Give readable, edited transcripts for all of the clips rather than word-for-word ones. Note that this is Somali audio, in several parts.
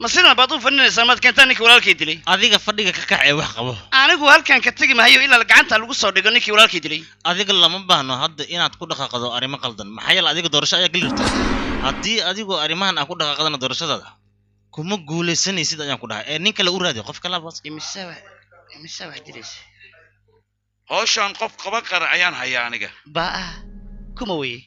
masina baad u fadhinaysaa maad keentaa ninkii walaalkay dilay adiga fadhiga ka kacay wax qabo anigu halkan ka tagi maayo ilaa gacanta lagu soo dhigo ninkii walaalkay dilay adiga lama baahno hadda inaad ku dhaqaaqdo arrimo qaldan maxaa yeelay adiga doorasho ayaa galirta haddii adigu arrimahan aad ku dhaqaaqdana doorashadaada kuma guuleysanaysid ayaan ku dhahay ee nin kale u raadi qof kale bas imisa wax dilaysa hawshan qof qaban kara ayaan hayaa aniga baa kuma weey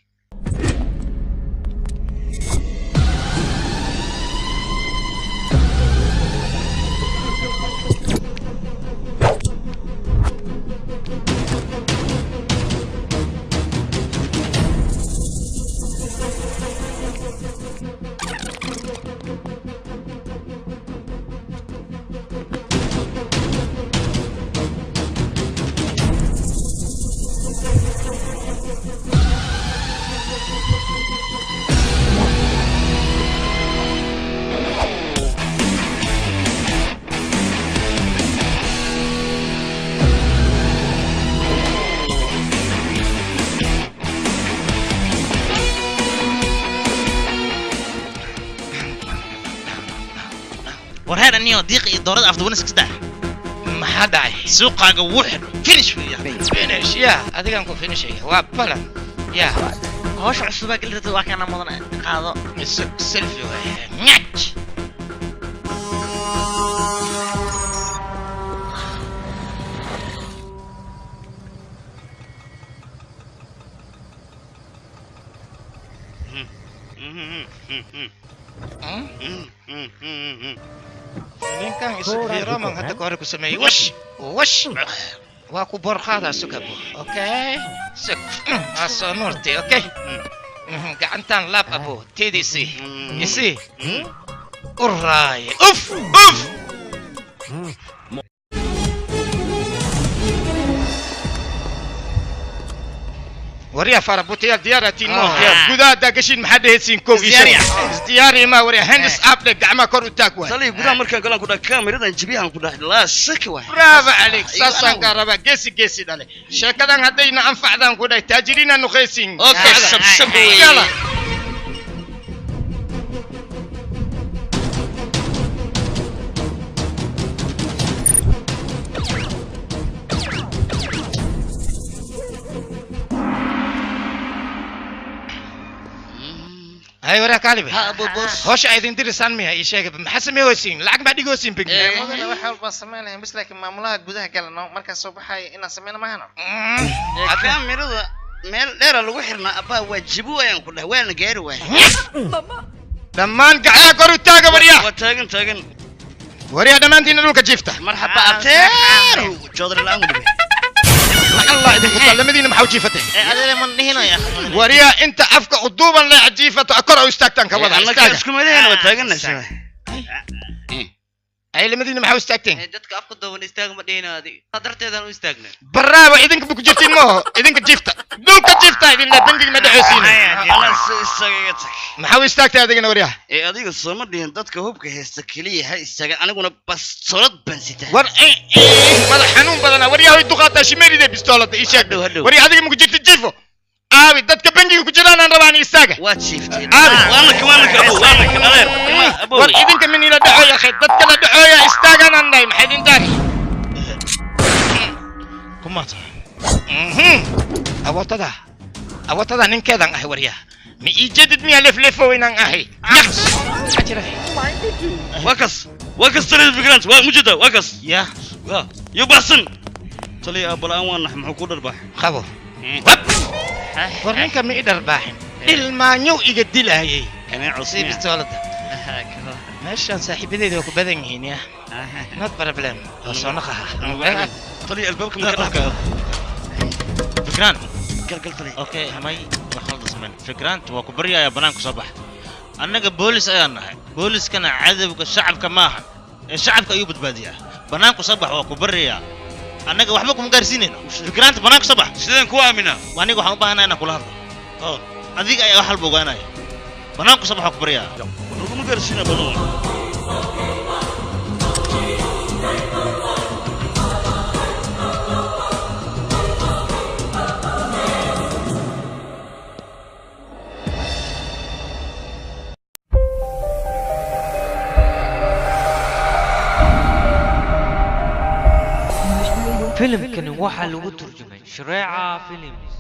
warheer aniyo diiq iyo doorada afduwanis ka daa maxaa dhacay suuqaaga wuxid finish weeyaa finish ya adigan ku finish waa balan ya hawsha cusubaa galirta waa kana mudan qaado selfie way nyach ninkan isfiiro man hadda hore ku sameeyay wash waa ku borqaada sukabo okay suk aso norte okay gacantan lab abo TDC isi urray uf وريا فربوتيا ديارتي نو غدا داغشين ما حد هيسين كو دياري ما وريا هندس اب لك عما كور تاكوا صلي غدا marka galan ku dhac kaamiradan jibihan ku dhac la shaki waay bravo عليك ساسان قربا جيسي دله شيكدان هدينا انفعدان ku dhac taajiriina nu qeysin okay sab يلا هاي وراك علي ها ابو بوس هوش ايدين درسان مي هي شيء ما حسميوسين لعق بعد يغوسين بك مدن waxa walba sameeyeen bis laakiin maamulaha gudaha galno marka soo baxay inaan sameeyno ma hano kaamirada meel dheer lagu xirna abaa waajibu ayaan ku dhahay waan gaari waay dhamaan gaca koru taaga wariya waa taagan wariya dhamaantiin dhulka jiifta marxaba ateer joodar laan gudbi الله يديك لمدينه محاو جيفته adiga man dhihino ya وريا انت افك عضوبا لا عجيفه اكره واستاكتن كبدا استاك اسكو مدينه وتاغنسا اي لمدينه محاو استاكتن dadka afka dooban istaag ma dhihinaadi qadarteedan u istaagna برافو idinka buku jirtiin mo idinka jiifta dhulka jiifta idinna bangiga ma dhaxaysiin maxaw istaagtay adigana wariya ee adiga soo ma dhihin dadka hubka heesta kaliya ha istaaga aniguna bastoolad bansita war madax xanuun badana wariya way duqaata shimeeride bistoolada ii sheeg wariya adiga muku jirti jiifo aabi dadka bangiga ku jiraan aan rabaan istaaga waa jiiftay waana adeer war idinka min ila dhaxo ya khid dadka la dhaxo ya istaagan anay maxay idin taari kumata awotada ninkeedan ah wariya mi ijadid mi lef weynan ahay ajira wakas tare fikrant waa mujada wakas ya yubasan tali abalaan waan maxuu ku dharbaax qabo war ninka mi dharbaaxin ilmaanyo iga dilayay kana cusub bistoolada meeshan saaxiibadeedu ku badan yihiin ya not problem soo naqaha tali albaabka ma ka dhaxka fikran galgal tali okay may khaldas man fikran waa ku bariyaa banaanka soo bax annaga boolis ayaan nahay booliskana cadawga shacabka maaha ee shacabka ayuu badbaadiyaa banaanka soo bax waa ku bariyaa annaga waxba kuma gaarsiinayno fikranta banaanka soo bax sideen ku aamina aniga waxaan u baahanahay inaan kula hadlo oo adiga ayaa wax walba ogaanaya banaanka soo bax waa ku bariyaa kuma gaarsiina badan filimkani waxaa lagu turjumay shareeca films